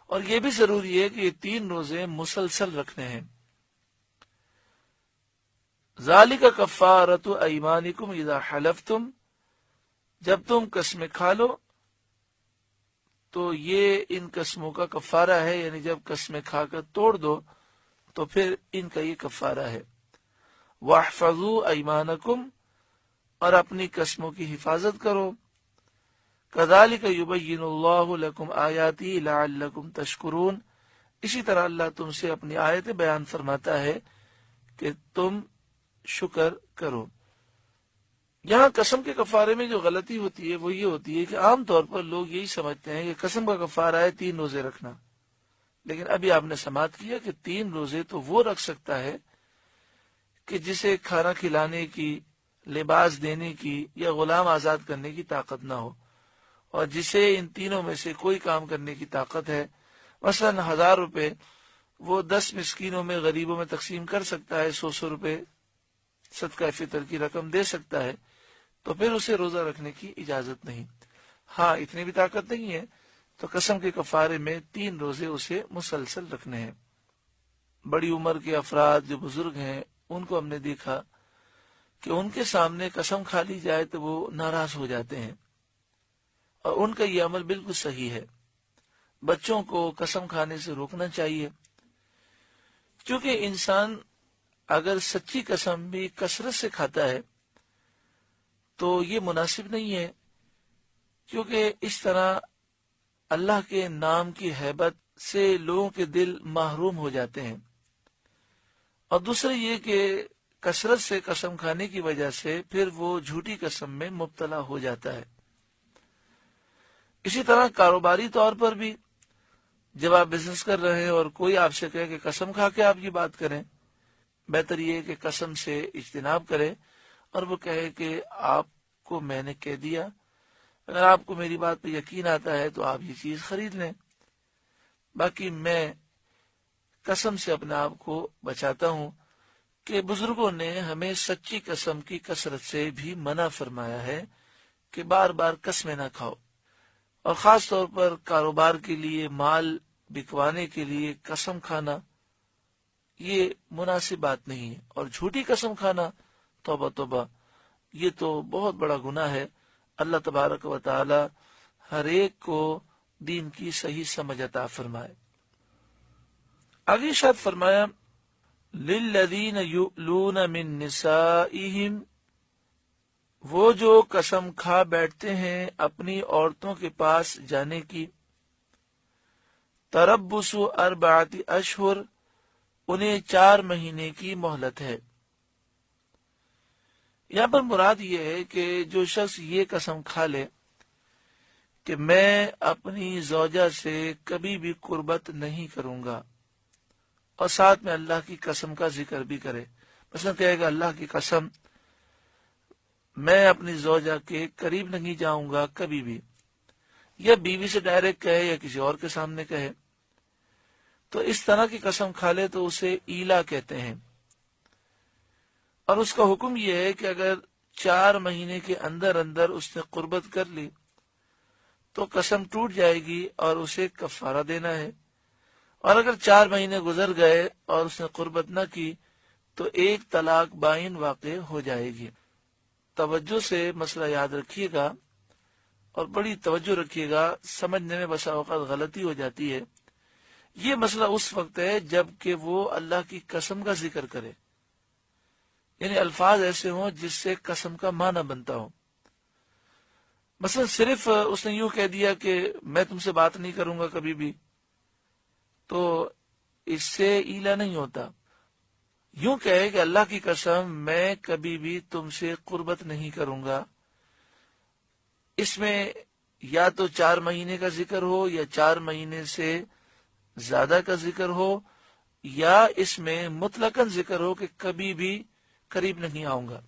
اور یہ بھی ضروری ہے کہ یہ 3 روزے مسلسل رکھنے ہیں۔ ذالک کفارۃ ایمانکم اذا حلفتم، جب تم قسمیں کھا لو تو یہ ان قسموں کا کفارہ ہے، یعنی جب قسمیں کھا کر توڑ دو تو پھر ان کا یہ کفارہ ہے۔ واحفظوا ایمانکم، اور اپنی قسموں کی حفاظت کرو۔ کذالک یبین اللہ لکم آیاتی لعلکم تشکرون، اسی طرح اللہ تم سے اپنی آیتیں بیان فرماتا ہے کہ تم شکر کرو۔ یہاں قسم کے کفارے میں جو غلطی ہوتی ہے وہ یہ ہوتی ہے کہ عام طور پر لوگ یہی سمجھتے ہیں کہ قسم کا کفارہ ہے 3 روزے رکھنا، لیکن ابھی آپ نے سماعت کیا کہ 3 روزے تو وہ رکھ سکتا ہے کہ جسے کھانا کھلانے کی، لباس دینے کی یا غلام آزاد کرنے کی طاقت نہ ہو، اور جسے ان تینوں میں سے کوئی کام کرنے کی طاقت ہے۔ مثلا 1000 روپے وہ 10 مسکینوں میں، غریبوں میں تقسیم کر سکتا ہے، 100 روپے صدقہ فطر کی رقم دے سکتا ہے، تو پھر اسے روزہ رکھنے کی اجازت نہیں۔ ہاں اتنی بھی طاقت نہیں ہے تو قسم کے کفارے میں 3 روزے اسے مسلسل رکھنے ہیں۔ بڑی عمر کے افراد جو بزرگ ہیں ان کو ہم نے دیکھا کہ ان کے سامنے قسم کھا لی جائے تو وہ ناراض ہو جاتے ہیں، اور ان کا یہ عمل بالکل صحیح ہے۔ بچوں کو قسم کھانے سے روکنا چاہیے، کیونکہ انسان اگر سچی قسم بھی کثرت سے کھاتا ہے تو یہ مناسب نہیں ہے، کیونکہ اس طرح اللہ کے نام کی ہیبت سے لوگوں کے دل محروم ہو جاتے ہیں، اور دوسرا یہ کہ کثرت سے قسم کھانے کی وجہ سے پھر وہ جھوٹی قسم میں مبتلا ہو جاتا ہے۔ اسی طرح کاروباری طور پر بھی جب آپ بزنس کر رہے ہیں اور کوئی آپ سے کہے کہ قسم کھا کے آپ یہ بات کریں، بہتر یہ ہے کہ قسم سے اجتناب کرے اور وہ کہے کہ آپ کو میں نے کہہ دیا، اگر آپ کو میری بات پہ یقین آتا ہے تو آپ یہ چیز خرید لیں، باقی میں قسم سے اپنے آپ کو بچاتا ہوں کہ بزرگوں نے ہمیں سچی قسم کی کثرت سے بھی منع فرمایا ہے کہ بار بار قسمیں نہ کھاؤ، اور خاص طور پر کاروبار کے لیے، مال بکوانے کے لیے قسم کھانا یہ مناسب بات نہیں ہے، اور جھوٹی قسم کھانا توبہ توبہ یہ تو بہت بڑا گناہ ہے۔ اللہ تبارک و تعالی ہر ایک کو دین کی صحیح سمجھ عطا فرمائے۔ آگے ارشاد فرمایا للذین یؤلون من نسائہم، وہ جو قسم کھا بیٹھتے ہیں اپنی عورتوں کے پاس جانے کی، تربص 4 اشہر، انہیں 4 مہینے کی مہلت ہے۔ یہاں پر مراد یہ ہے کہ جو شخص یہ قسم کھا لے کہ میں اپنی زوجہ سے کبھی بھی قربت نہیں کروں گا، اور ساتھ میں اللہ کی قسم کا ذکر بھی کرے، مثلا کہے گا اللہ کی قسم میں اپنی زوجہ کے قریب نہیں جاؤں گا کبھی بھی، یا بیوی سے ڈائریکٹ کہے یا کسی اور کے سامنے کہے، تو اس طرح کی قسم کھا لے تو اسے ایلا کہتے ہیں۔ اور اس کا حکم یہ ہے کہ اگر 4 مہینے کے اندر اندر اس نے قربت کر لی تو قسم ٹوٹ جائے گی اور اسے کفارہ دینا ہے، اور اگر 4 مہینے گزر گئے اور اس نے قربت نہ کی تو 1 طلاق بائن واقع ہو جائے گی۔ توجہ سے مسئلہ یاد رکھیے گا، اور بڑی توجہ رکھیے گا، سمجھنے میں بسا اوقات غلطی ہو جاتی ہے۔ یہ مسئلہ اس وقت ہے جب کہ وہ اللہ کی قسم کا ذکر کرے، یعنی الفاظ ایسے ہوں جس سے قسم کا معنی بنتا ہو۔ مثلا صرف اس نے یوں کہہ دیا کہ میں تم سے بات نہیں کروں گا کبھی بھی، تو اس سے ایلا نہیں ہوتا۔ یوں کہے کہ اللہ کی قسم میں کبھی بھی تم سے قربت نہیں کروں گا، اس میں یا تو 4 مہینے کا ذکر ہو یا 4 مہینے سے زیادہ کا ذکر ہو، یا اس میں مطلقاً ذکر ہو کہ کبھی بھی قریب نہیں آؤں گا۔